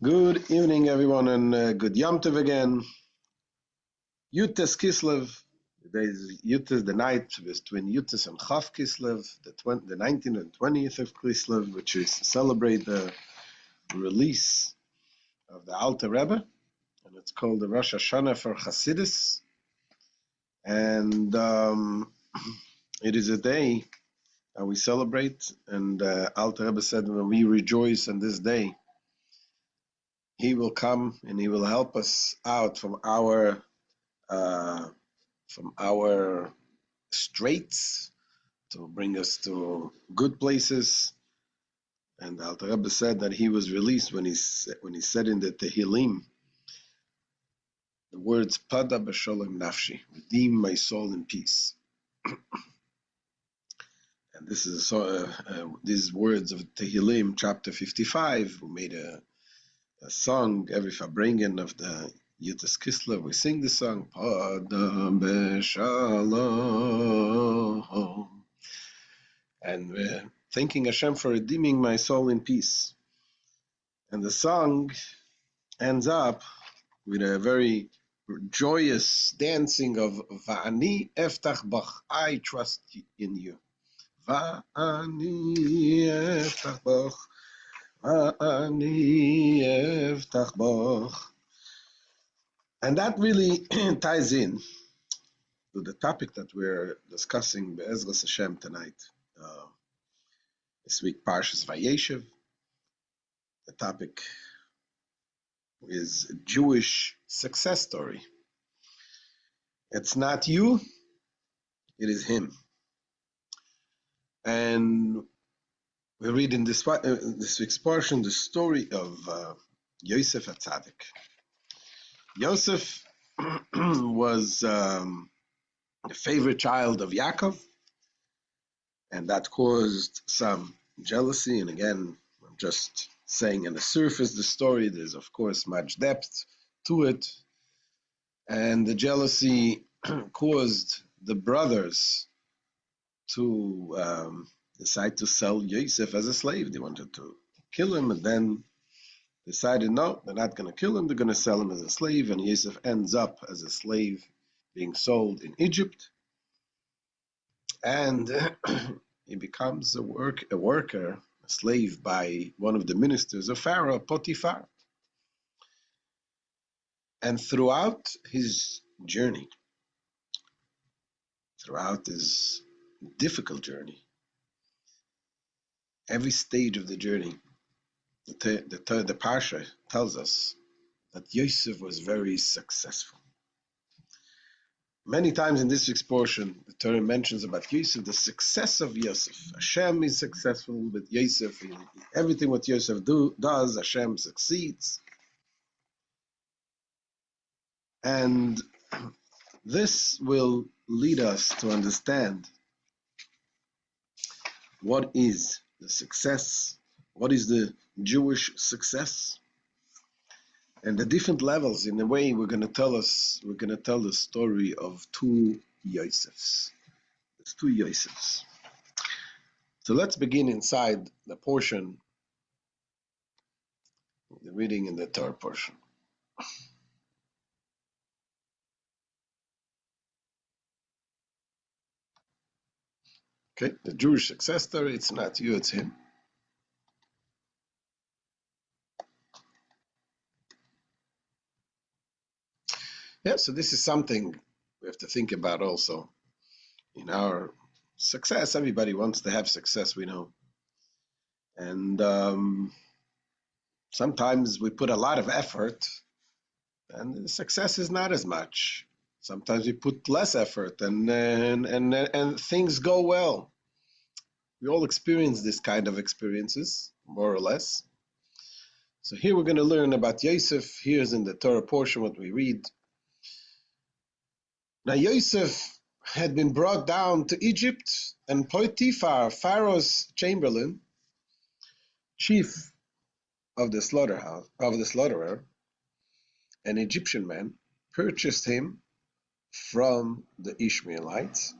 Good evening, everyone, and good Yom Tov again. Yutes Kislev. Today is Yutes, the night between Yutes and Chav Kislev, the 19th and 20th of Kislev, which is to celebrate the release of the Alter Rebbe, and it's called the Rosh Hashanah for Hasidus. And it is a day that we celebrate, and Alter Rebbe said, when we rejoice on this day, he will come and he will help us out from our straits to bring us to good places. And the Alter Rebbe said that he was released when he said in the Tehillim the words "Pada b'sholem nafshi," redeem my soul in peace. And this is these words of Tehillim, chapter 55. We made a song every Farbrengen of the Yutes Kislev. We sing the song Pada b'shalom. And we're thanking Hashem for redeeming my soul in peace. And the song ends up with a very joyous dancing of Va'ani eftach bach, I trust in you. Va'ani eftach bach, Va'ani eftach bach. And that really ties in to the topic that we're discussing Be'ezras Hashem tonight. This week, Parshas Vayeishev. The topic is a Jewish success story. It's not you, it is him. And we read in this week's portion the story of Yosef HaTzadik. Yosef was the favorite child of Yaakov, and that caused some jealousy. And again, I'm just saying on the surface the story, there's of course much depth to it. And the jealousy caused the brothers to decide to sell Yosef as a slave. They wanted to kill him, and then decided no, they're not going to kill him, they're going to sell him as a slave. And Yosef ends up as a slave being sold in Egypt. And he becomes a worker, a slave by one of the ministers of Pharaoh, Potiphar. And throughout his journey, throughout his difficult journey, every stage of the journey, the Parsha tells us that Yosef was very successful. Many times in this week's portion, the Torah mentions about Yosef, the success of Yosef. Hashem is successful with Yosef. Everything what Yosef does, Hashem succeeds. And this will lead us to understand what is the success, what is the Jewish success, and the different levels. In a way, we're going to tell the story of two Yosefs. There's two Yosefs. So let's begin inside the portion, the reading in the Torah portion. Okay, the Jewish success story, it's not you, it's him. Yeah, so this is something we have to think about also. In our success, everybody wants to have success, we know. And sometimes we put a lot of effort, and the success is not as much. Sometimes we put less effort, and things go well. We all experience this kind of experiences, more or less. So here we're going to learn about Yosef. Here's in the Torah portion what we read. Now Yosef had been brought down to Egypt, and Potiphar, Pharaoh's chamberlain, chief of the slaughterer, an Egyptian man, purchased him from the Ishmaelites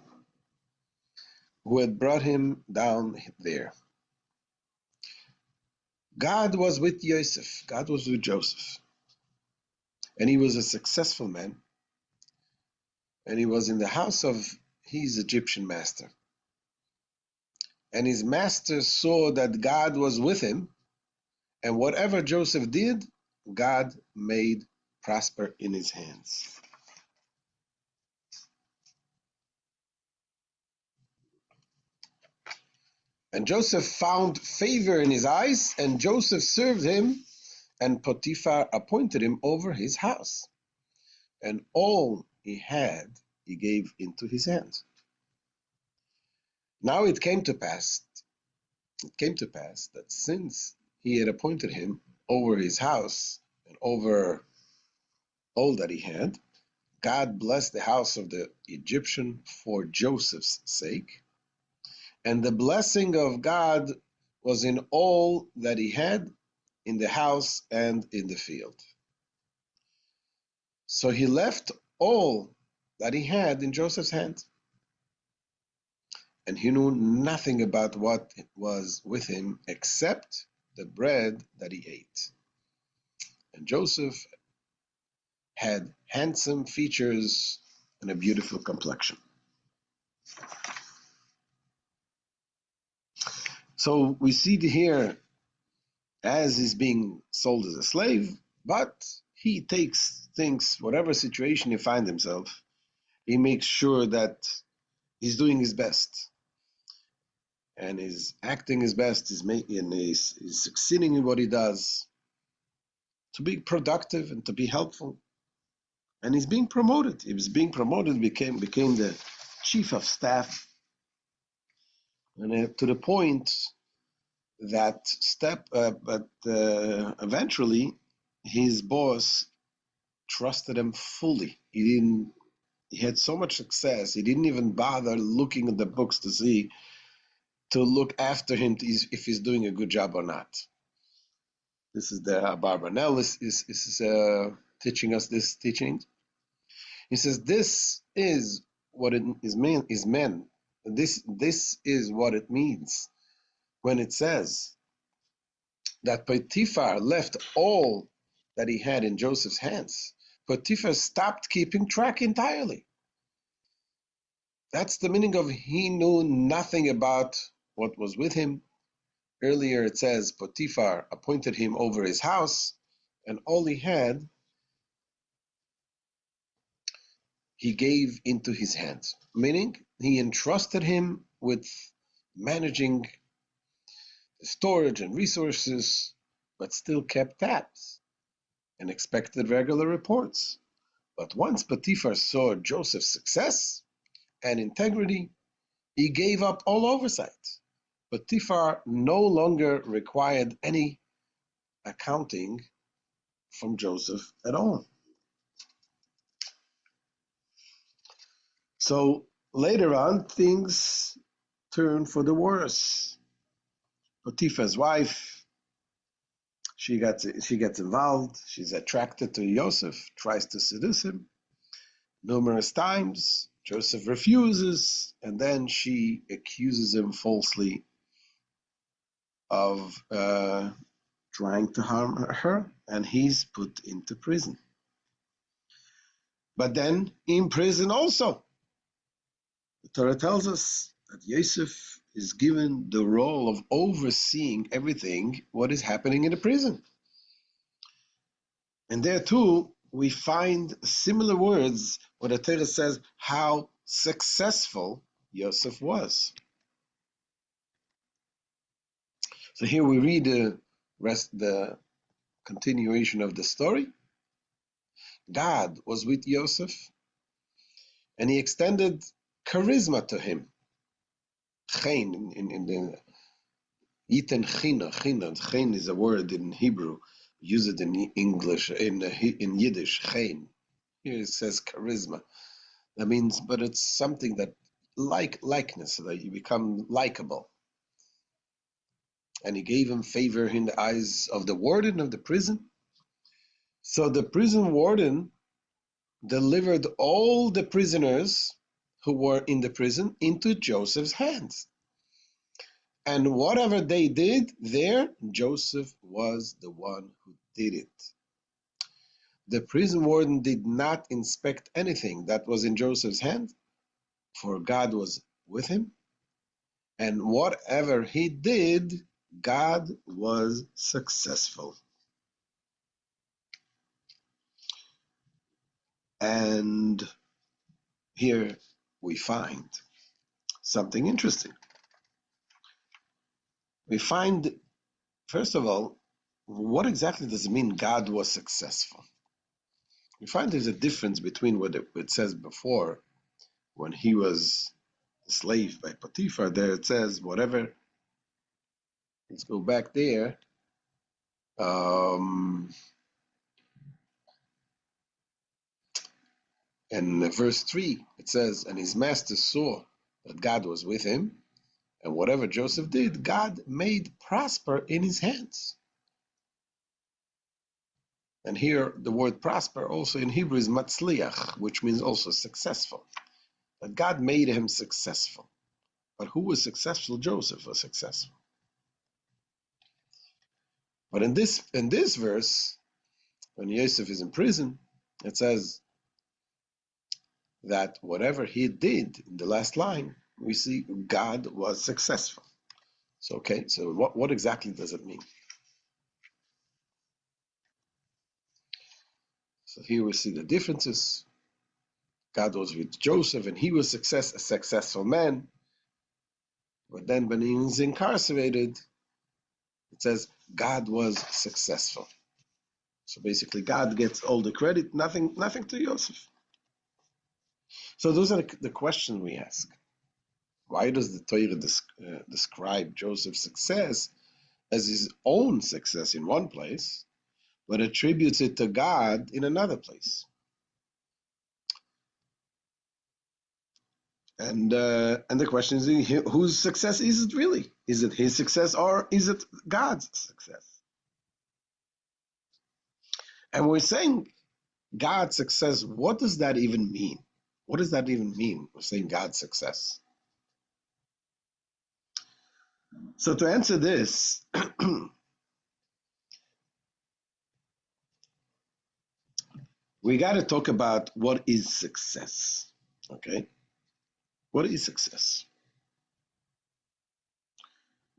who had brought him down there. God was with Yosef. God was with Joseph. And he was a successful man. And he was in the house of his Egyptian master. And his master saw that God was with him. And whatever Joseph did, God made prosper in his hands. And Joseph found favor in his eyes, and Joseph served him, and Potiphar appointed him over his house. And all he had, he gave into his hands. Now it came to pass that since he had appointed him over his house and over all that he had, God blessed the house of the Egyptian for Joseph's sake. And the blessing of God was in all that he had, in the house and in the field. So he left all that he had in Joseph's hand. And he knew nothing about what was with him except the bread that he ate. And Joseph had handsome features and a beautiful complexion. So we see here as he's being sold as a slave, but he takes things, whatever situation he finds himself, he makes sure that he's doing his best. And is acting his best, is succeeding in what he does, to be productive and to be helpful. And he's being promoted. He was being promoted, became the chief of staff, and to the point that eventually his boss trusted him fully. He had so much success, he didn't even bother looking at the books to look after him if he's doing a good job or not. This is the Abarbanel is teaching us this teaching. He says this is what it is meant. This is what it means when it says that Potiphar left all that he had in Joseph's hands. Potiphar stopped keeping track entirely. That's the meaning of he knew nothing about what was with him. Earlier it says Potiphar appointed him over his house, and all he had he gave into his hands, meaning he entrusted him with managing the storage and resources, but still kept tabs and expected regular reports. But once Potiphar saw Joseph's success and integrity, he gave up all oversight. Potiphar no longer required any accounting from Joseph at all. So later on, things turn for the worse. Potiphar's wife, she gets involved. She's attracted to Joseph, tries to seduce him numerous times. Joseph refuses, and then she accuses him falsely of trying to harm her, and he's put into prison. But then in prison also, the Torah tells us that Yosef is given the role of overseeing everything what is happening in the prison. And there too, we find similar words where the Torah says how successful Yosef was. So here we read the continuation of the story. God was with Yosef, and he extended charisma to him. Chen in the Yitan china. Chen is a word in Hebrew. Use it in English, in Yiddish. Chen. Here it says charisma. That means, but it's something that likeness, so that you become likable. And he gave him favor in the eyes of the warden of the prison. So the prison warden delivered all the prisoners who were in the prison into Joseph's hands. And whatever they did there, Joseph was the one who did it. The prison warden did not inspect anything that was in Joseph's hand, for God was with him. And whatever he did, God was successful. And here we find something interesting. We find, first of all, what exactly does it mean God was successful? We find there's a difference between what it says before, when he was a slave by Potiphar. There it says, whatever, let's go back there. In verse 3, it says, and his master saw that God was with him, and whatever Joseph did, God made prosper in his hands. And here, the word prosper also in Hebrew is matzliach, which means also successful. That God made him successful. But who was successful? Joseph was successful. But in this verse, when Yosef is in prison, it says that whatever he did in the last line, we see God was successful. So, okay, so what exactly does it mean? So here we see the differences. God was with Joseph, and he was a successful man. But then when he was incarcerated, it says God was successful. So basically, God gets all the credit, nothing to Joseph. So those are the questions we ask. Why does the Torah describe Joseph's success as his own success in one place, but attributes it to God in another place? And the question is, whose success is it really? Is it his success or is it God's success? And we're saying God's success. What does that even mean? What does that even mean? We're saying God's success. So to answer this, we got to talk about what is success. Okay, what is success?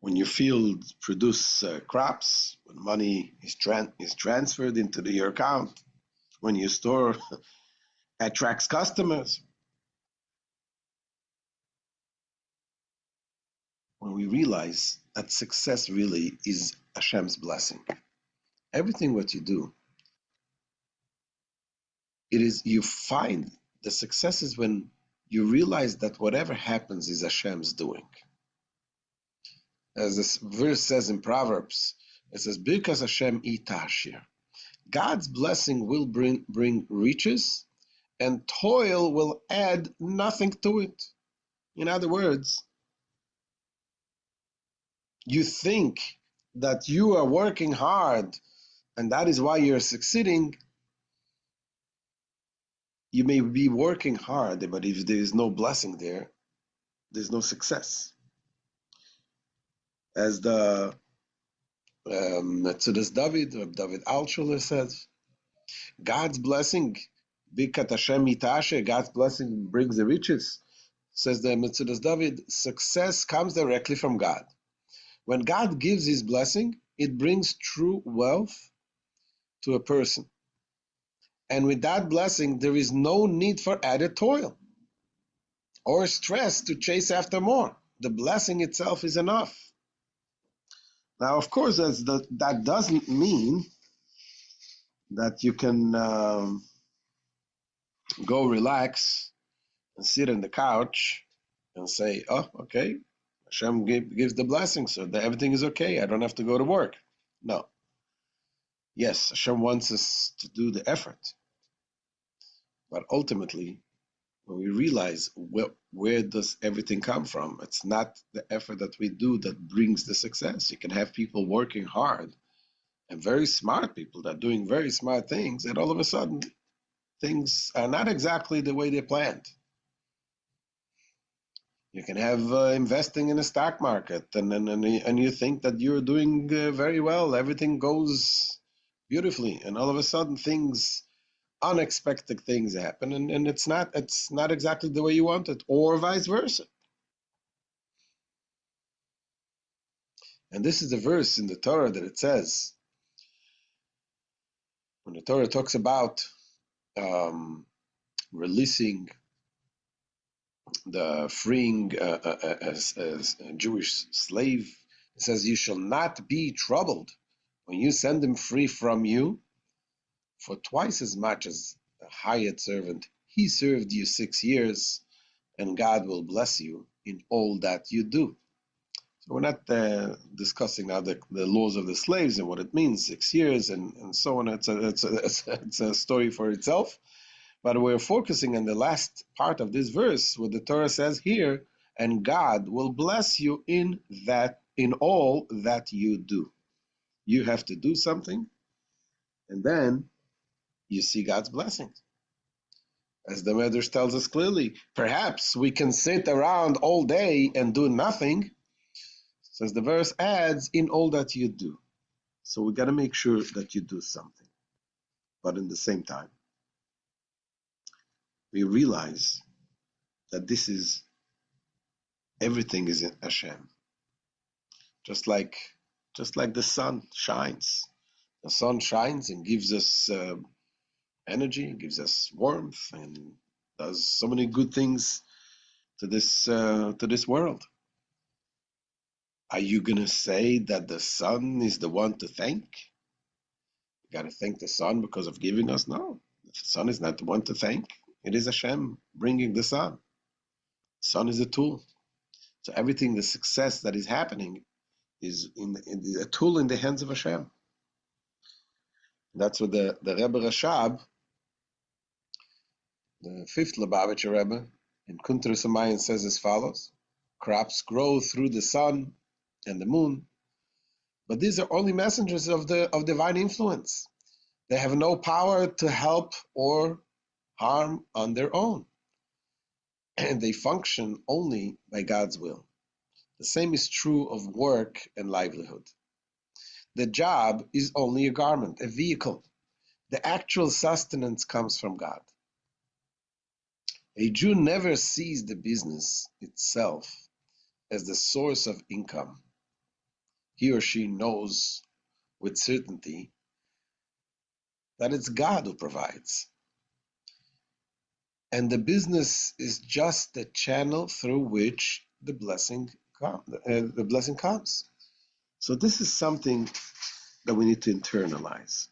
When your field produce crops, when money is transferred into your account, when your store attracts customers, when we realize that success really is Hashem's blessing. Everything what you do, it is, you find the success is when you realize that whatever happens is Hashem's doing. As this verse says in Proverbs, it says, Birkas Hashem itashir. God's blessing will bring riches, and toil will add nothing to it. In other words, you think that you are working hard and that is why you're succeeding. You may be working hard, but if there is no blessing there, there's no success. As the Metzudas David Altshuler says, God's blessing, Bikat Hashem Itashe, God's blessing brings the riches. Says the Metzudas David, success comes directly from God. When God gives his blessing, it brings true wealth to a person. And with that blessing, there is no need for added toil or stress to chase after more. The blessing itself is enough. Now, of course, that doesn't mean that you can go relax and sit on the couch and say, oh, okay, Hashem gives the blessing, so everything is okay. I don't have to go to work. No. Yes, Hashem wants us to do the effort. But ultimately, when we realize where does everything come from, it's not the effort that we do that brings the success. You can have people working hard and very smart people that are doing very smart things, and all of a sudden, things are not exactly the way they planned. You can have investing in a stock market, and you think that you're doing very well. Everything goes beautifully, and all of a sudden, unexpected things happen, and it's not exactly the way you want it, or vice versa. And this is the verse in the Torah that it says, when the Torah talks about um, releasing the freeing as a Jewish slave, it says, "You shall not be troubled when you send him free from you, for twice as much as a hired servant he served you 6 years, and God will bless you in all that you do." So we're not discussing now the laws of the slaves and what it means, 6 years and so on. It's a story for itself. But we're focusing on the last part of this verse, where the Torah says here, and God will bless you in all that you do. You have to do something, and then you see God's blessings. As the Medrash tells us clearly, perhaps we can sit around all day and do nothing, says the verse adds, in all that you do. So we got to make sure that you do something. But in the same time, we realize that everything is in Hashem. Just like the sun shines. The sun shines and gives us energy, gives us warmth, and does so many good things to this world. Are you gonna say that the sun is the one to thank? You gotta thank the sun because of giving us? No, the sun is not the one to thank. It is Hashem bringing the sun. The sun is a tool. So everything, the success that is happening, is in a tool in the hands of Hashem. That's what the Rebbe Rashab, the fifth Lubavitcher Rebbe, in Kuntres Hamayin says as follows: crops grow through the sun and the moon, but these are only messengers of divine influence. They have no power to help or harm on their own, and they function only by God's will. The same is true of work and livelihood. The job is only a garment, a vehicle. The actual sustenance comes from God. A Jew never sees the business itself as the source of income. He or she knows with certainty that it's God who provides. And the business is just the channel through which the blessing comes. So this is something that we need to internalize.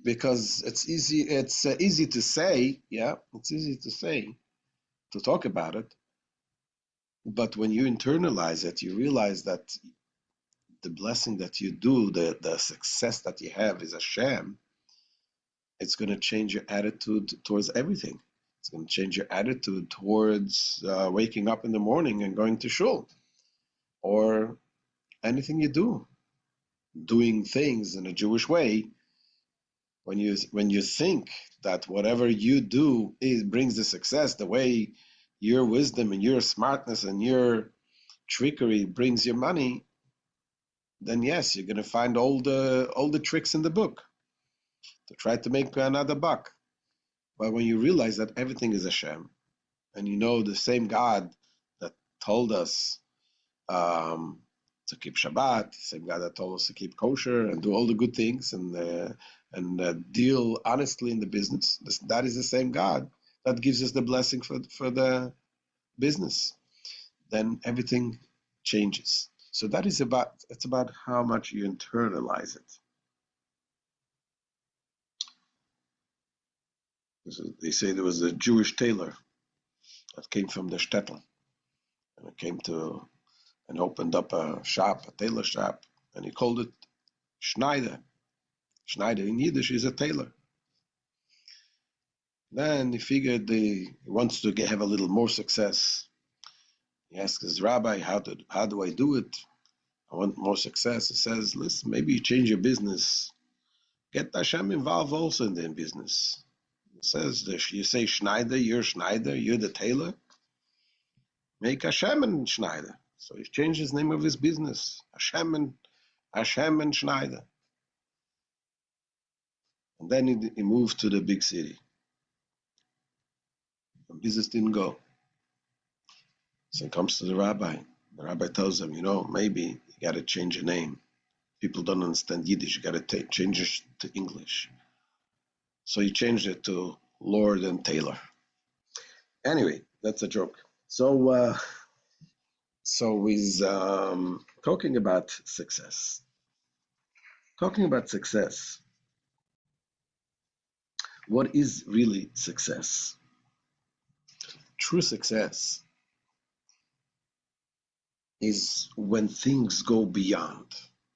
Because it's easy to say, to talk about it, but when you internalize it, you realize that the blessing that you do, the success that you have is Hashem. It's going to change your attitude towards everything. It's going to change your attitude towards waking up in the morning and going to shul, or anything you do, doing things in a Jewish way. When you think that whatever you do brings the success, the way your wisdom and your smartness and your trickery brings your money, then yes, you're going to find all the tricks in the book to try to make another buck. But when you realize that everything is Hashem, and you know the same God that told us to keep Shabbat, the same God that told us to keep kosher and do all the good things and deal honestly in the business, that is the same God that gives us the blessing for the business. Then everything changes. So it's about how much you internalize it. They say there was a Jewish tailor that came from the shtetl, and it came to and opened up a tailor shop, and he called it Schneider. Schneider in Yiddish is a tailor. Then he figured he wants to have a little more success. He asked his rabbi, how do I do it? I want more success. He says, listen, maybe you change your business. Get Hashem involved also in the business. It says, you say Schneider, you're the tailor. Make Hashem and Schneider. So he changed his name of his business, Hashem and Schneider. And then he moved to the big city. The business didn't go. So he comes to the rabbi. The rabbi tells him, maybe you got to change your name. People don't understand Yiddish. You got to change it to English. So he changed it to Lord and Taylor. Anyway, that's a joke. So he's talking about success. Talking about success. What is really success? True success is when things go beyond,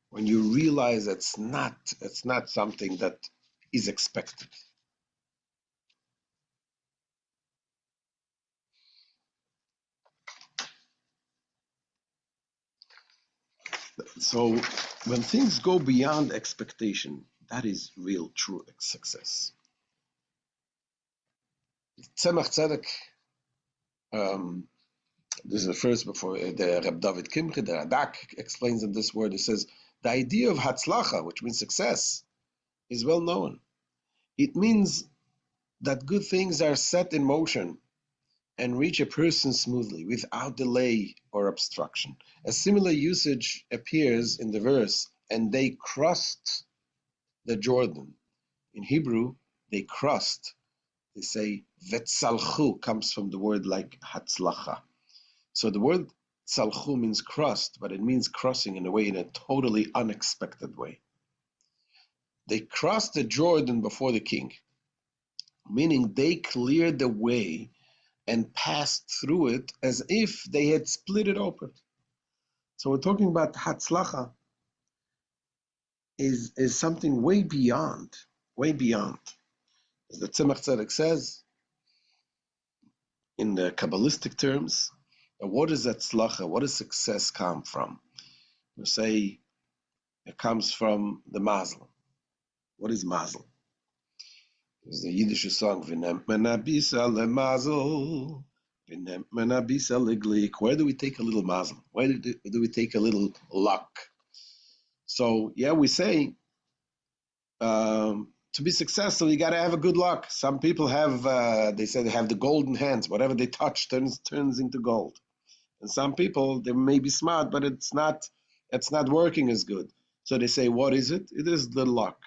when you realize it's not something that is expected. So when things go beyond expectation, that is real, true success. Tzemach Tzedek, this is the first before the Reb David Kimchi, the Radak, explains in this word. He says, the idea of Hatzlacha, which means success, is well known. It means that good things are set in motion and reach a person smoothly, without delay or obstruction. A similar usage appears in the verse, and they crossed the Jordan. In Hebrew, they crossed. They say, Vetzalchu comes from the word like Hatzlacha. So the word Tzalchu means crossed, but it means crossing in a totally unexpected way. They crossed the Jordan before the king, meaning they cleared the way and passed through it as if they had split it open. So we're talking about Hatzlacha is something way beyond. As the Tzemach Tzedek says, in the Kabbalistic terms, what is Hatzlacha? What does success come from? We say it comes from the mazel. What is mazel? There's a Yiddish song, V'nemt men abisa lemazel, v'nemt men abisa leglik. Where do we take a little mazel? Where do we take a little luck? So, yeah, we say to be successful, you got to have a good luck. Some people have, they say they have the golden hands. Whatever they touch turns into gold. And some people, they may be smart, but it's not working as good. So they say, what is it? It is the luck.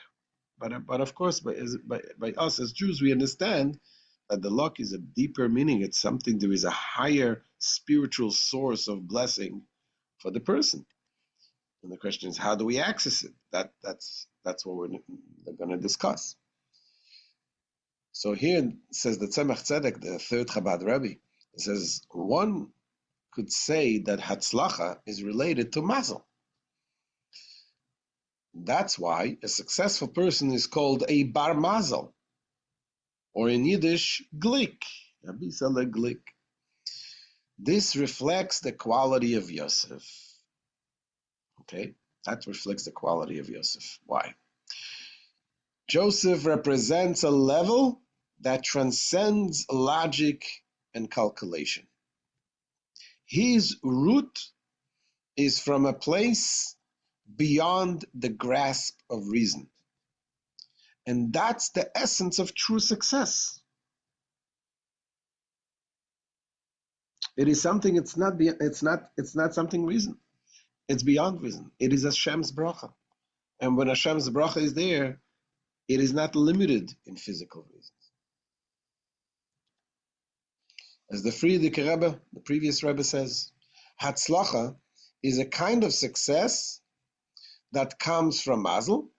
But of course, by us as Jews, we understand that the luck is a deeper meaning. It's something, there is a higher spiritual source of blessing for the person. And the question is, how do we access it? That's what we're going to discuss. So here it says the Tzemach Tzedek, the third Chabad Rebbe, it says one could say that Hatzlacha is related to mazel. That's why a successful person is called a bar mazel, or in Yiddish, glik, abisale glik. This reflects the quality of Yosef. Okay, that reflects the quality of Yosef. Why? Joseph represents a level that transcends logic and calculation. His root is from a place beyond the grasp of reason. And that's the essence of true success. It is something, it's not something reason. It's beyond reason. It is Hashem's bracha. And when Hashem's bracha is there, it is not limited in physical reasons. As the Frierdiker Rebbe, the previous Rebbe says, Hatzlacha is a kind of success that comes from mazel,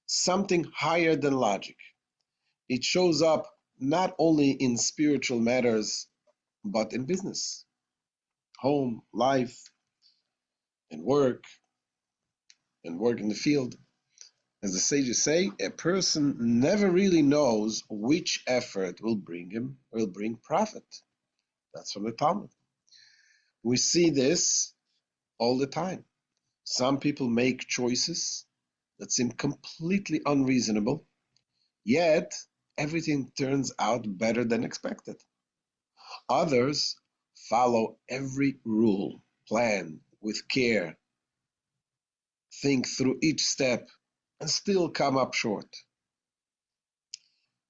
something higher than logic. It shows up not only in spiritual matters, but in business, home, life, and work in the field. As the sages say, a person never really knows which effort will bring profit. That's from the Talmud. We see this all the time. Some people make choices that seem completely unreasonable, yet everything turns out better than expected. Others follow every rule, plan with care, think through each step, and still come up short.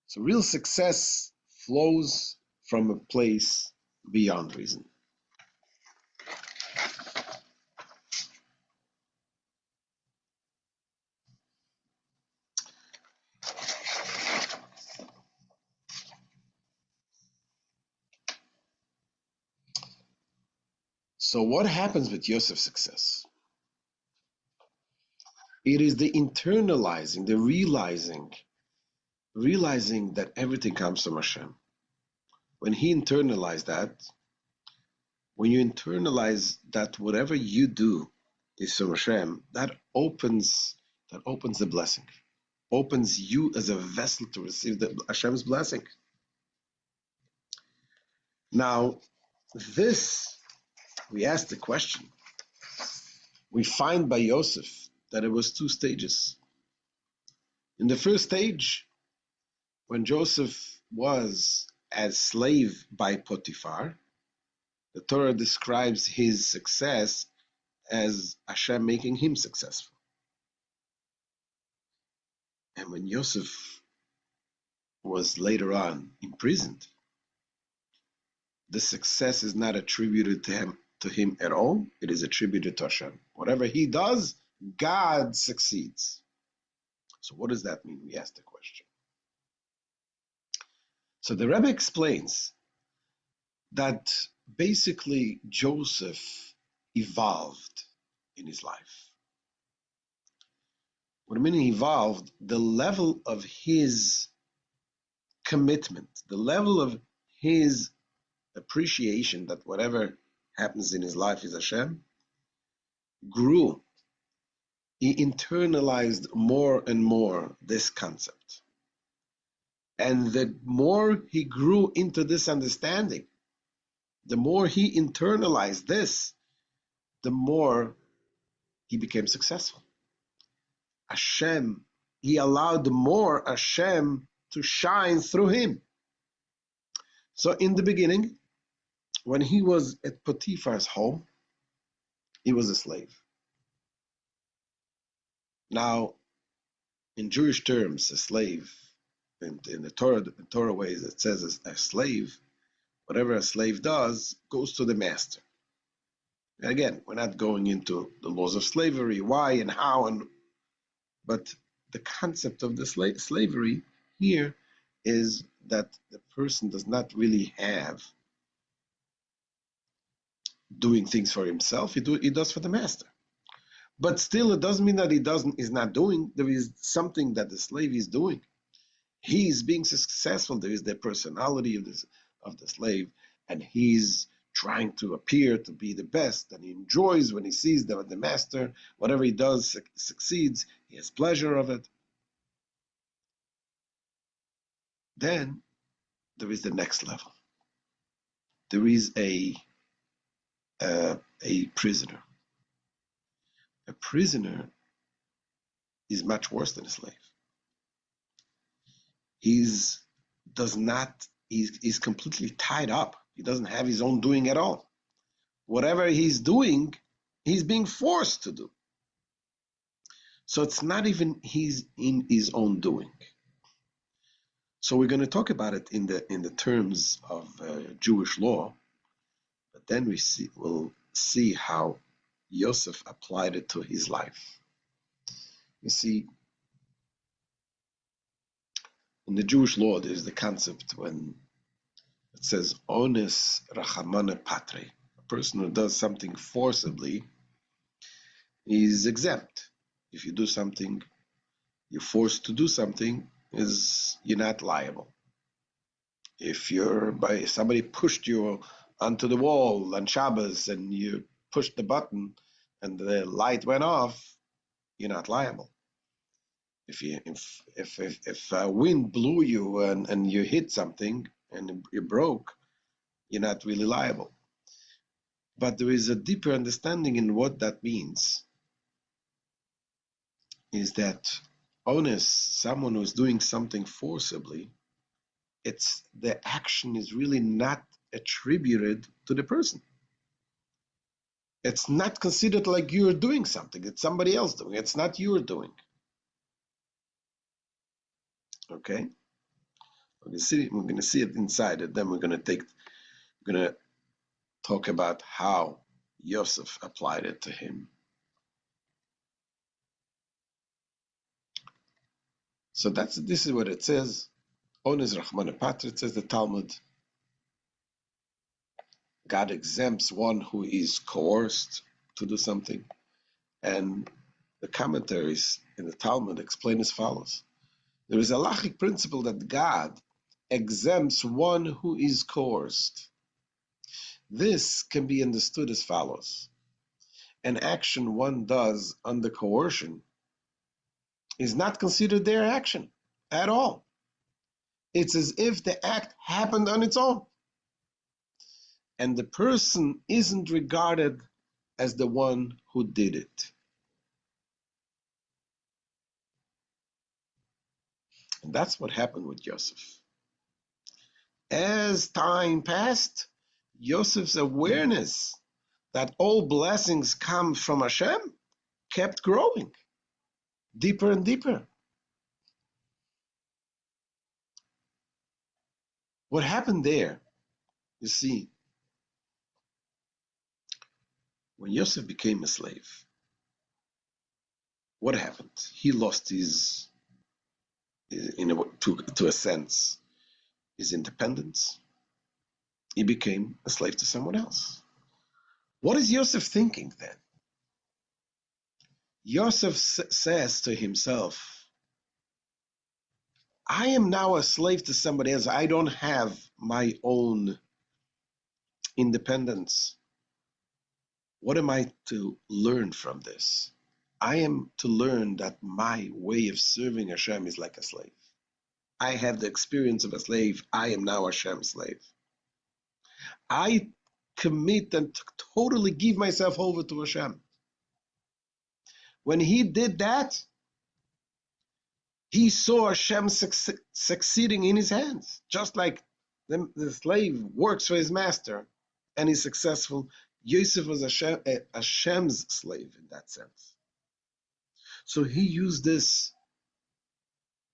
So real success flows from a place beyond reason. So what happens with Yosef's success? It is the internalizing, the realizing that everything comes from Hashem. When he internalized that, when you internalize that whatever you do is from Hashem, that opens the blessing, opens you as a vessel to receive the Hashem's blessing. Now, this we asked the question. We find by Yosef that it was two stages. In the first stage, when Joseph was as slave by Potiphar, the Torah describes his success as Hashem making him successful. And when Yosef was later on imprisoned, the success is not attributed to him at all. It is attributed to Hashem. Whatever he does, God succeeds. So what does that mean? We asked the question. So the Rebbe explains that basically Joseph evolved in his life. What I mean evolved, the level of his commitment, the level of his appreciation that whatever happens in his life is Hashem, grew. He internalized more and more this concept. And the more he grew into this understanding, the more he internalized this, the more he became successful. Hashem, he allowed more Hashem to shine through him. So in the beginning, when he was at Potiphar's home, he was a slave. Now, in Jewish terms, a slave, in the Torah ways, it says a slave, whatever a slave does, goes to the master. And again, we're not going into the laws of slavery, why and how, but the concept of the slavery here is that the person does not really have doing things for himself, he does for the master. But still, it doesn't mean that is not doing. There is something that the slave is doing. He is being successful. There is the personality of the slave, and he's trying to appear to be the best, and he enjoys when he sees that the master, whatever he does, succeeds. He has pleasure of it. Then there is the next level. There is a prisoner. A prisoner is much worse than a slave. He's completely tied up. He doesn't have his own doing at all. Whatever he's doing, he's being forced to do. So it's not even he's in his own doing. So we're going to talk about it in the terms of Jewish law, but then we'll see how Yosef applied it to his life. You see, in the Jewish law, there's the concept when it says ones rachamana patre. A person who does something forcibly is exempt. If you do something, you're forced to do something, you're not liable. If somebody pushed you onto the wall on Shabbos and you pushed the button and the light went off, you're not liable. If a wind blew you and you hit something and you broke, you're not really liable. But there is a deeper understanding in what that means. Is that honest, someone who's doing something forcibly, the action is really not attributed to the person. It's not considered like you're doing something. It's somebody else doing. It's not you're doing. Okay? We're going to see it inside it. Then we're going to talk about how Yosef applied it to him. So this is what it says. Ones Rahman Patra, it says the Talmud. God exempts one who is coerced to do something. And the commentaries in the Talmud explain as follows. There is a halachic principle that God exempts one who is coerced. This can be understood as follows. An action one does under coercion is not considered their action at all. It's as if the act happened on its own. And the person isn't regarded as the one who did it. And that's what happened with Yosef. As time passed, Yosef's awareness that all blessings come from Hashem kept growing deeper and deeper. What happened there, you see, when Yosef became a slave, what happened? He lost his, to a sense, his independence. He became a slave to someone else. What is Yosef thinking then? Yosef says to himself, I am now a slave to somebody else. I don't have my own independence. What am I to learn from this? I am to learn that my way of serving Hashem is like a slave. I have the experience of a slave. I am now Hashem's slave. I commit and totally give myself over to Hashem. When he did that, he saw Hashem succeeding in his hands. Just like the slave works for his master and is successful, Yosef was Hashem's slave in that sense. So he used this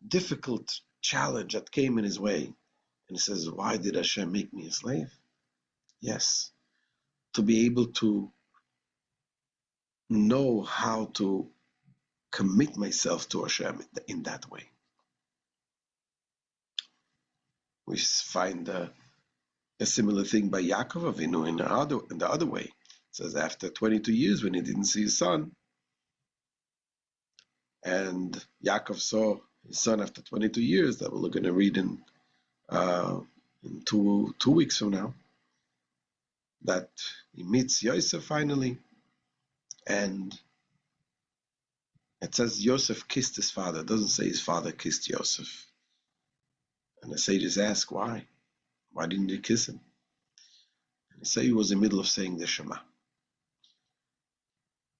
difficult challenge that came in his way. And he says, why did Hashem make me a slave? Yes, to be able to know how to commit myself to Hashem in that way. We find a similar thing by Yaakov Avinu in the other way. It says after 22 years when he didn't see his son, and Yaakov saw his son after 22 years, that we're going to read in 2 weeks from now, that he meets Yosef finally, and it says Yosef kissed his father. It doesn't say his father kissed Yosef. And the sages ask, why? Why didn't he kiss him? And they say he was in the middle of saying the Shema.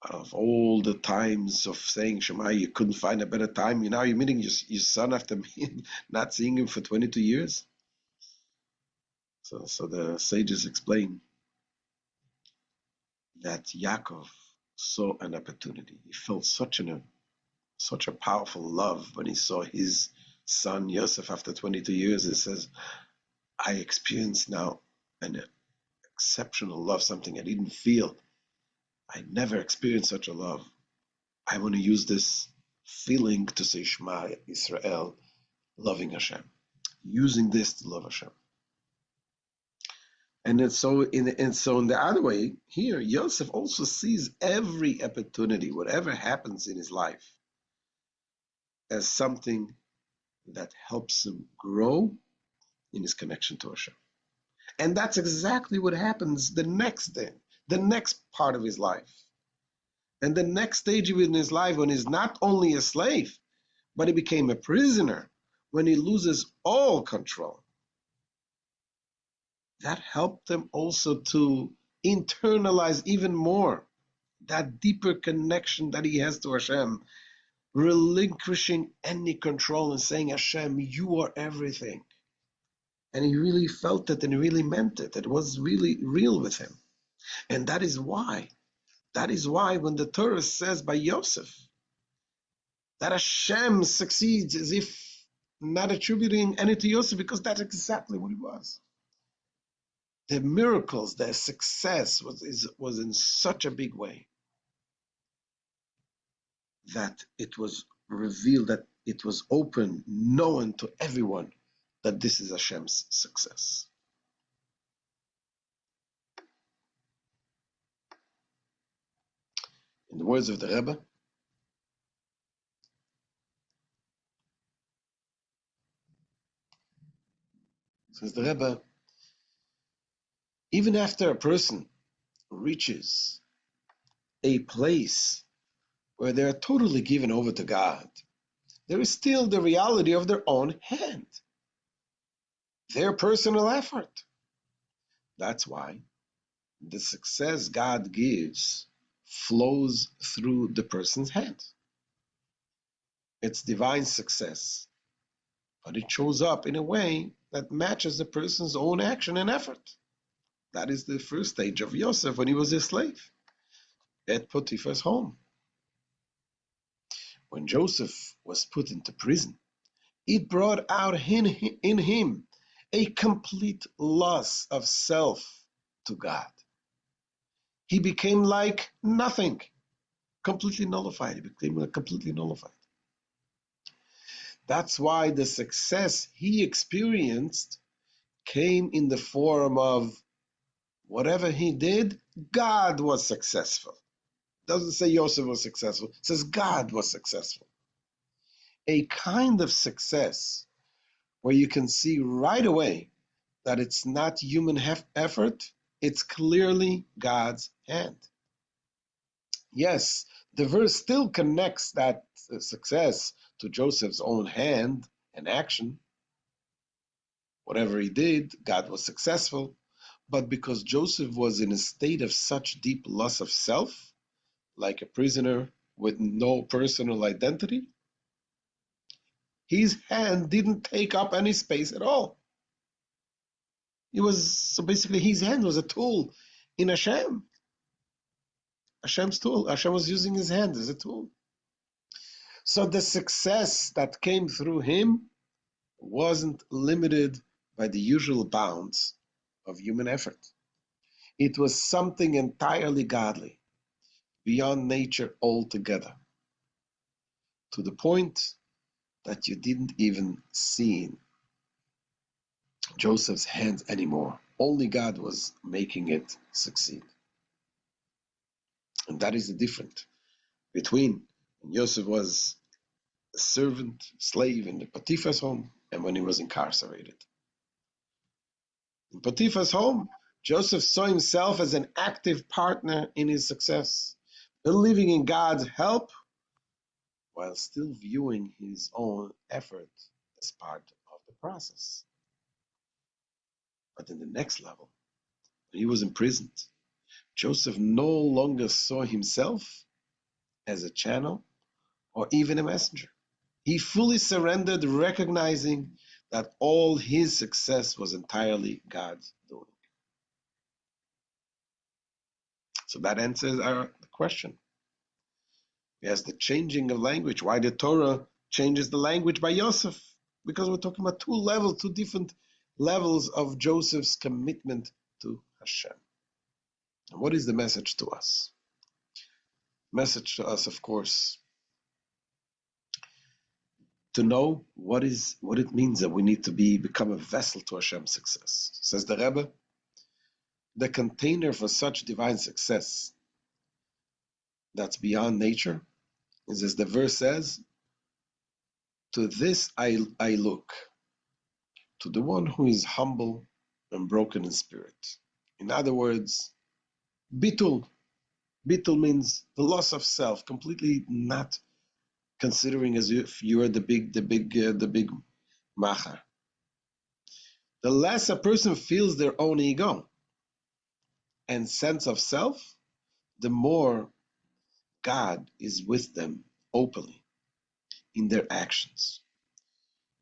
Out of all the times of saying Shema, you couldn't find a better time. Now you're meeting your son after not seeing him for 22 years. So the sages explain that Yaakov saw an opportunity. He felt such a powerful love when he saw his son Yosef after 22 years. He says, I experienced now an exceptional love, something I didn't feel. I never experienced such a love. I want to use this feeling to say Shema Israel, loving Hashem, using this to love Hashem. And so in the other way, here, Yosef also sees every opportunity, whatever happens in his life, as something that helps him grow in his connection to Hashem. And that's exactly what happens the next part of his life. And the next stage in his life, when he's not only a slave, but he became a prisoner, when he loses all control. That helped him also to internalize even more that deeper connection that he has to Hashem, relinquishing any control and saying, Hashem, you are everything. And he really felt it and he really meant it. It was really real with him. And that is why when the Torah says by Yosef that Hashem succeeds, as if not attributing any to Yosef, because that's exactly what it was. The miracles, their success was in such a big way that it was revealed, that it was open, known to everyone that this is Hashem's success. In the words of the Rebbe, says the Rebbe, even after a person reaches a place where they are totally given over to God, there is still the reality of their own hand, their personal effort. That's why the success God gives flows through the person's hand. It's divine success, but it shows up in a way that matches the person's own action and effort. That is the first stage of Yosef when he was a slave at Potiphar's home. When Joseph was put into prison, it brought out in him a complete loss of self to God. He became like nothing, completely nullified. He became completely nullified. That's why the success he experienced came in the form of whatever he did, God was successful. It doesn't say Joseph was successful, it says God was successful. A kind of success where you can see right away that it's not human effort, it's clearly God's hand. Yes, the verse still connects that success to Joseph's own hand and action. Whatever he did, God was successful. But because Joseph was in a state of such deep loss of self, like a prisoner with no personal identity, his hand didn't take up any space at all. So basically his hand was a tool in Hashem. Hashem's tool. Hashem was using his hand as a tool. So the success that came through him wasn't limited by the usual bounds of human effort. It was something entirely godly, beyond nature altogether, to the point that you didn't even see Joseph's hands anymore. Only God was making it succeed. And that is the difference between when Joseph was a servant, slave in the Potiphar's home, and when he was incarcerated. In Potiphar's home, Joseph saw himself as an active partner in his success, believing in God's help while still viewing his own effort as part of the process. But in the next level, when he was imprisoned, Joseph no longer saw himself as a channel or even a messenger. He fully surrendered, recognizing that all his success was entirely God's doing. So that answers our question. Yes, the changing of language. Why the Torah changes the language by Yosef? Because we're talking about two different levels of Joseph's commitment to Hashem. And what is the message to us? Message to us, of course, to know what it means that we need to become a vessel to Hashem's success. Says the Rebbe, the container for such divine success that's beyond nature is, as the verse says, to this I look, to the one who is humble and broken in spirit. In other words, bitul. Bitul means the loss of self, completely not considering as if you are the big macher. The less a person feels their own ego and sense of self, the more God is with them openly in their actions.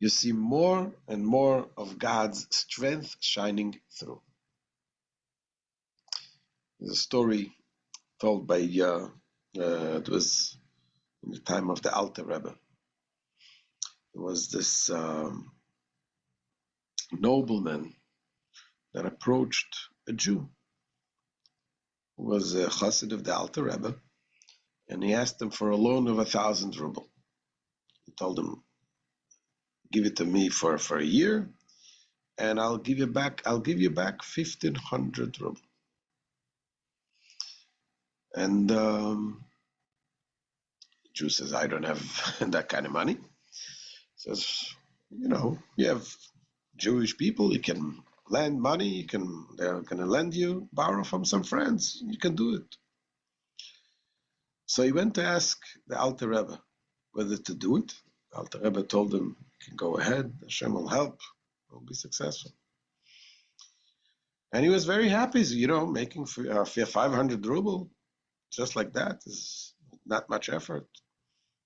you see more and more of God's strength shining through. There's a story told by, it was in the time of the Alter Rebbe. There was this nobleman that approached a Jew who was a chassid of the Alter Rebbe, and he asked him for a loan of 1,000 ruble. He told him, give it to me for a year, and I'll give you back 1,500 ruble. And the Jew says, I don't have that kind of money. He says, you have Jewish people, you can lend money, they're going to lend you, borrow from some friends, you can do it. So he went to ask the Alter Rebbe whether to do it. The Alter Rebbe told him, you can go ahead, Hashem will help, will be successful. And he was very happy, making 500 ruble, just like that, is not much effort.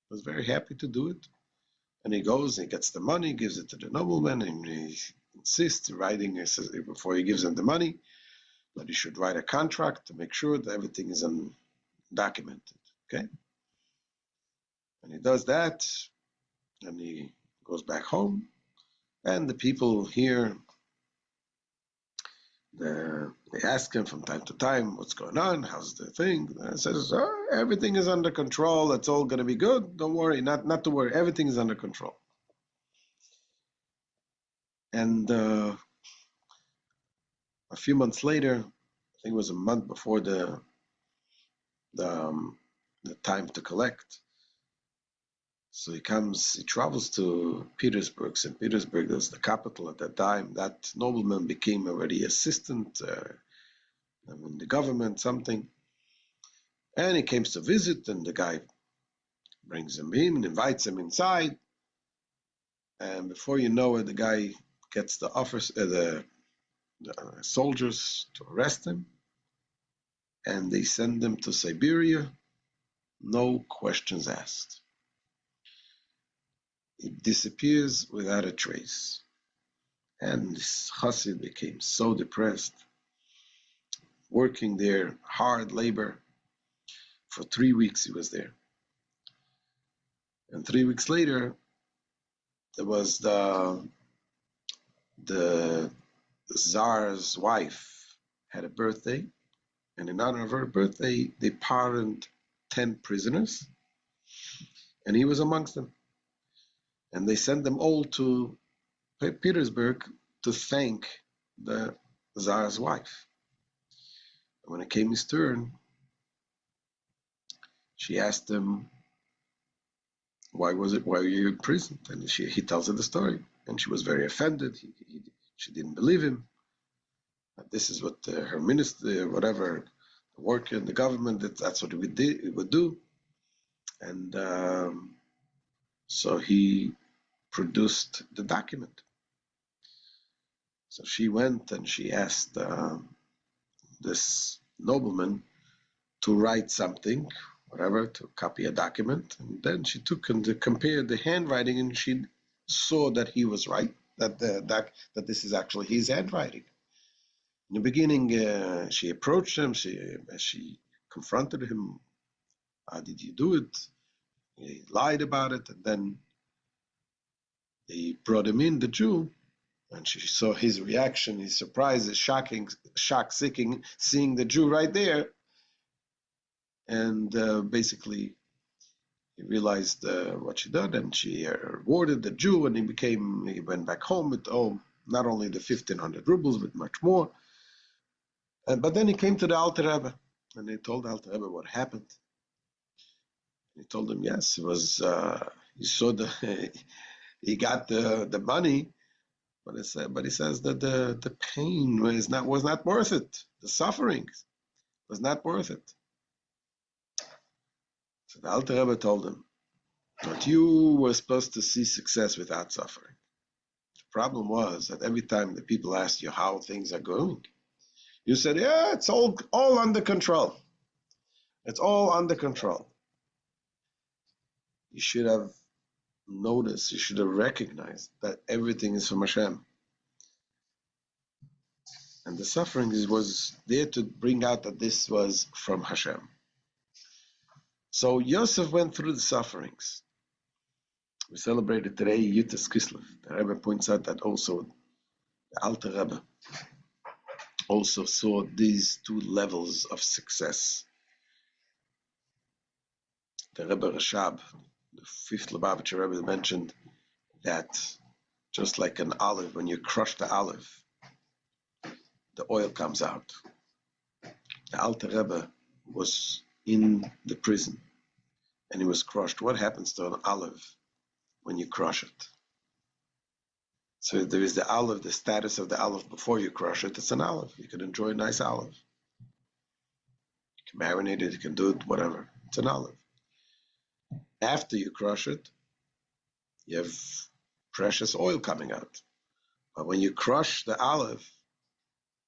He was very happy to do it. And he goes, he gets the money, gives it to the nobleman, and he insists, before he gives him the money, that he should write a contract to make sure that everything is documented. Okay? And he does that, and he goes back home, and the people here, they ask him from time to time, what's going on, how's the thing? And he says, everything is under control, it's all going to be good, don't worry, not to worry, everything is under control. And a few months later, I think it was a month before the time to collect, so he travels to Petersburg. St. Petersburg was the capital at that time. That nobleman became already assistant in the government, something. And he comes to visit, and the guy brings him in and invites him inside. And before you know it, the guy gets the soldiers to arrest him. And they send him to Siberia, no questions asked. He disappears without a trace. And this chassid became so depressed, working there, hard labor. For 3 weeks he was there. And 3 weeks later, there was the Tsar's wife had a birthday, and in honor of her birthday, they pardoned 10 prisoners, and he was amongst them. And they sent them all to Petersburg to thank the Tsar's wife. And when it came his turn, she asked him, why were you in prison? And he tells her the story, and she was very offended. She didn't believe him. This is what her minister, whatever, the worker in the government, that's what he would do. And so he produced the document. So she went and she asked this nobleman to write something, whatever, to copy a document. And then she took and compared the handwriting, and she saw that he was right, that this is actually his handwriting. In the beginning, she approached him, she confronted him. How did you do it? He lied about it, and then they brought him in, the Jew, and she saw his reaction, his surprise, his shock, seeing the Jew right there. And basically, he realized what she did, and she rewarded the Jew, and he went back home with not only the 1,500 rubles, but much more. But then he came to the Alter Rebbe, and they told the Alter Rebbe what happened. He told him, yes, it was, he saw he got the money, but he says that the pain was not worth it. The suffering was not worth it. So the Alter Rebbe told him, but you were supposed to see success without suffering. The problem was that every time the people asked you how things are going, you said, yeah, it's all under control. It's all under control. You should have noticed, you should have recognized that everything is from Hashem. And the suffering was there to bring out that this was from Hashem. So Yosef went through the sufferings. We celebrated today Yutas Kislev. The Rebbe points out that also the Alter Rebbe also saw these two levels of success. The Rebbe Rashab, the fifth Lubavitcher Rebbe, mentioned that just like an olive, when you crush the olive, the oil comes out. The Alter Rebbe was in the prison and he was crushed. What happens to an olive when you crush it? So there is the olive, the status of the olive before you crush it. It's an olive. You can enjoy a nice olive. You can marinate it, you can do it, whatever. It's an olive. After you crush it, you have precious oil coming out. But when you crush the olive,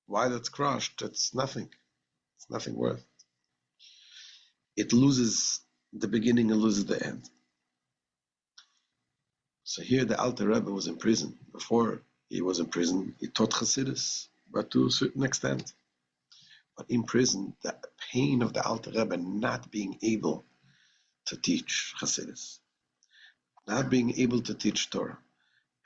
while it's crushed, it's nothing. It's nothing worth. It loses the beginning and loses the end. So here the Alter Rebbe was in prison. Before he was in prison, he taught Chassidus, but to a certain extent. But in prison, the pain of the Alter Rebbe not being able to teach Chassidus, not being able to teach Torah,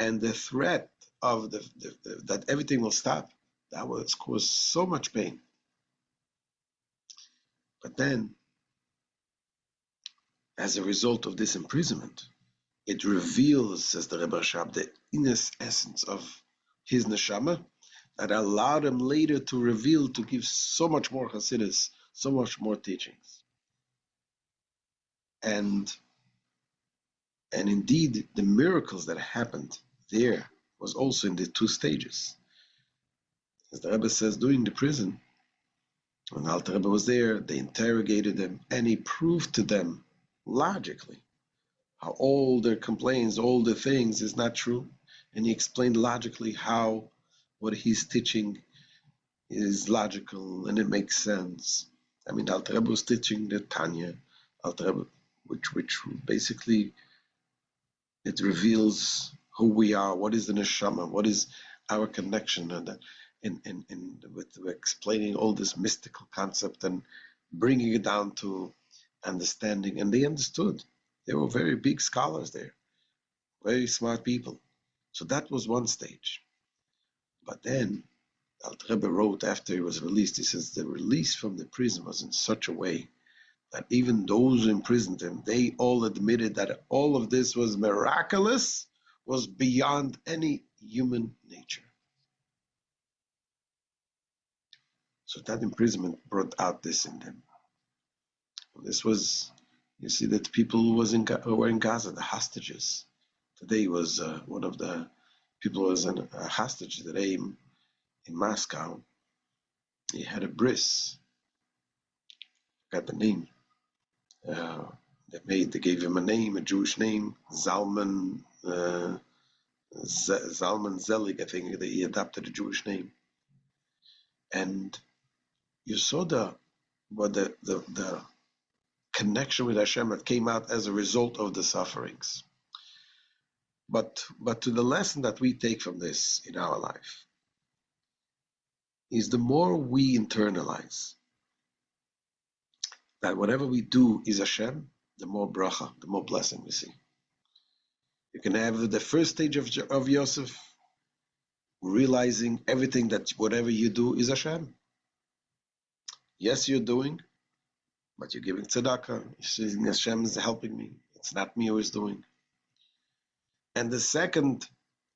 and the threat of that everything will stop, that was caused so much pain. But then, as a result of this imprisonment, it reveals, says the Rebbe Rashab, the inner essence of his neshama that allowed him later to reveal, to give so much more Hasidus, so much more teachings. And indeed, the miracles that happened there was also in the two stages. As the Rebbe says, during the prison, when Alter Rebbe was there, they interrogated them, and he proved to them logically how all their complaints, all the things is not true. And he explained logically how what he's teaching is logical and it makes sense. I mean, Alter Rebbe was teaching the Tanya, Alter Rebbe, which basically it reveals who we are, what is the neshama, what is our connection, and with explaining all this mystical concept and bringing it down to understanding. And they understood. They were very big scholars there, very smart people. So that was one stage. But then Alter Rebbe wrote after he was released, he says the release from the prison was in such a way that even those who imprisoned him, they all admitted that all of this was miraculous, was beyond any human nature. So that imprisonment brought out this in them. This was, you see that people who were in Gaza, the hostages. Today was one of the people who was a hostage today in Moscow. He had a bris. Got the name. They gave him a name, a Jewish name, Zalman Zelig. I think that he adopted a Jewish name. And you saw the connection with Hashem that came out as a result of the sufferings. But to the lesson that we take from this in our life is the more we internalize that whatever we do is Hashem, the more bracha, the more blessing we see. You can have the first stage of Yosef, realizing everything that whatever you do is Hashem. Yes, you're doing, but you're giving tzedakah. You're saying Hashem is helping me. It's not me who is doing. And the second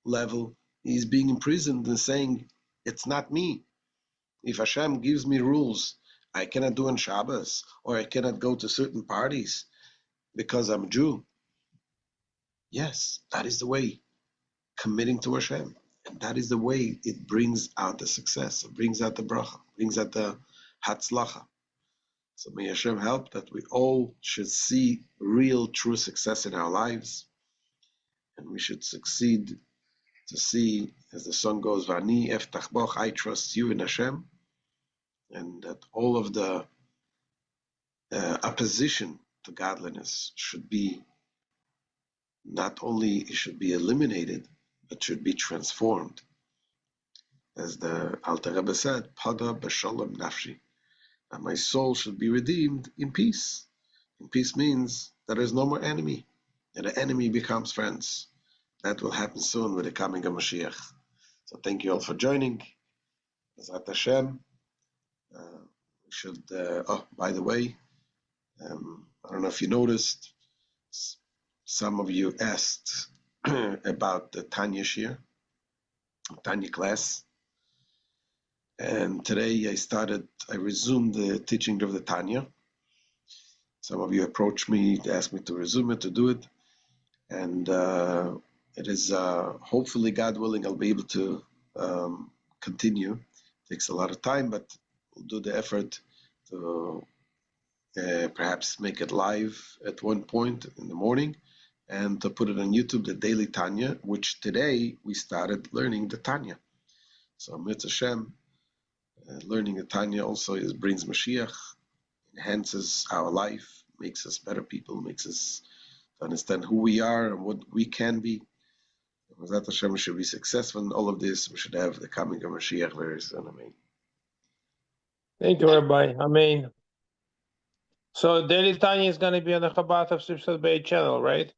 level is being imprisoned and saying, it's not me. If Hashem gives me rules, I cannot do on Shabbos, or I cannot go to certain parties because I'm a Jew. Yes, that is the way, committing to Hashem. And that is the way it brings out the success, it brings out the bracha, brings out the hatzlacha. So may Hashem help that we all should see real, true success in our lives. And we should succeed to see, as the song goes, Vani eftach boch, I trust you in Hashem. And that all of the opposition to godliness should be not only it should be eliminated, but should be transformed. As the Alter Rebbe said, Pada b'shalom nafshi. And my soul should be redeemed in peace. And peace means that there is no more enemy, and the enemy becomes friends. That will happen soon with the coming of Mashiach. So thank you all for joining. Bezrat Hashem. We should, by the way, I don't know if you noticed, some of you asked about the Tanya Shir, Tanya class. And today I resumed the teaching of the Tanya. Some of you approached me, asked me to resume it, to do it. And it is, hopefully, God willing, I'll be able to continue. It takes a lot of time, but we'll do the effort to perhaps make it live at one point in the morning and to put it on YouTube, the Daily Tanya, which today we started learning the Tanya. So Mitzvah Hashem, learning the Tanya also brings Mashiach, enhances our life, makes us better people, makes us understand who we are and what we can be. Bezrat Hashem, we should be successful in all of this. We should have the coming of Mashiach very soon. Amen. Thank you, Rabbi. Amen. So Daily Tanya is going to be on the Chabad of Sheepshead Bay channel, right?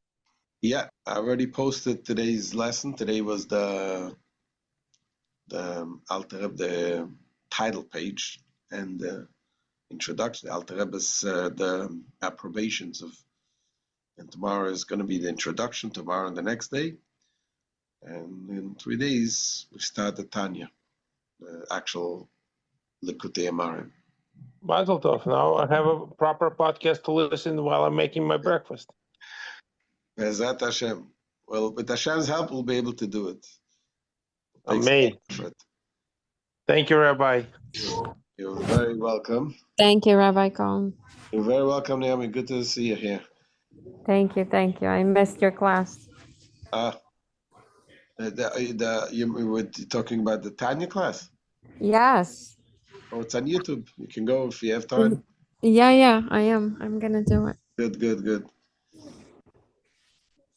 Yeah, I already posted today's lesson. Today was the Alter Rebbe, the title page and the introduction. The Alter Rebbe's the approbations of, and tomorrow is going to be the introduction. Tomorrow and the next day, and in 3 days we start the Tanya, the actual Likutei Amarim. Mazel tov. Now I have a proper podcast to listen while I'm making my breakfast. Bezrat Hashem. Well, with Hashem's help, we'll be able to do it. Amen. Thank you, Rabbi. You're very welcome. Thank you, Rabbi Cohen. You're very welcome, Naomi. Good to see you here. Thank you. I missed your class. You were talking about the Tanya class? Yes. Oh, it's on YouTube. You can go if you have time. Yeah, I am. I'm going to do it. Good.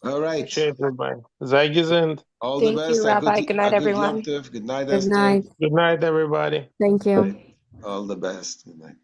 All right. Appreciate it, Rabbi. Sei gesund. All the best. You, Rabbi. Good night, everyone. Good night, Good Esther. night. Good night, everybody. Thank you. All the best. Good night.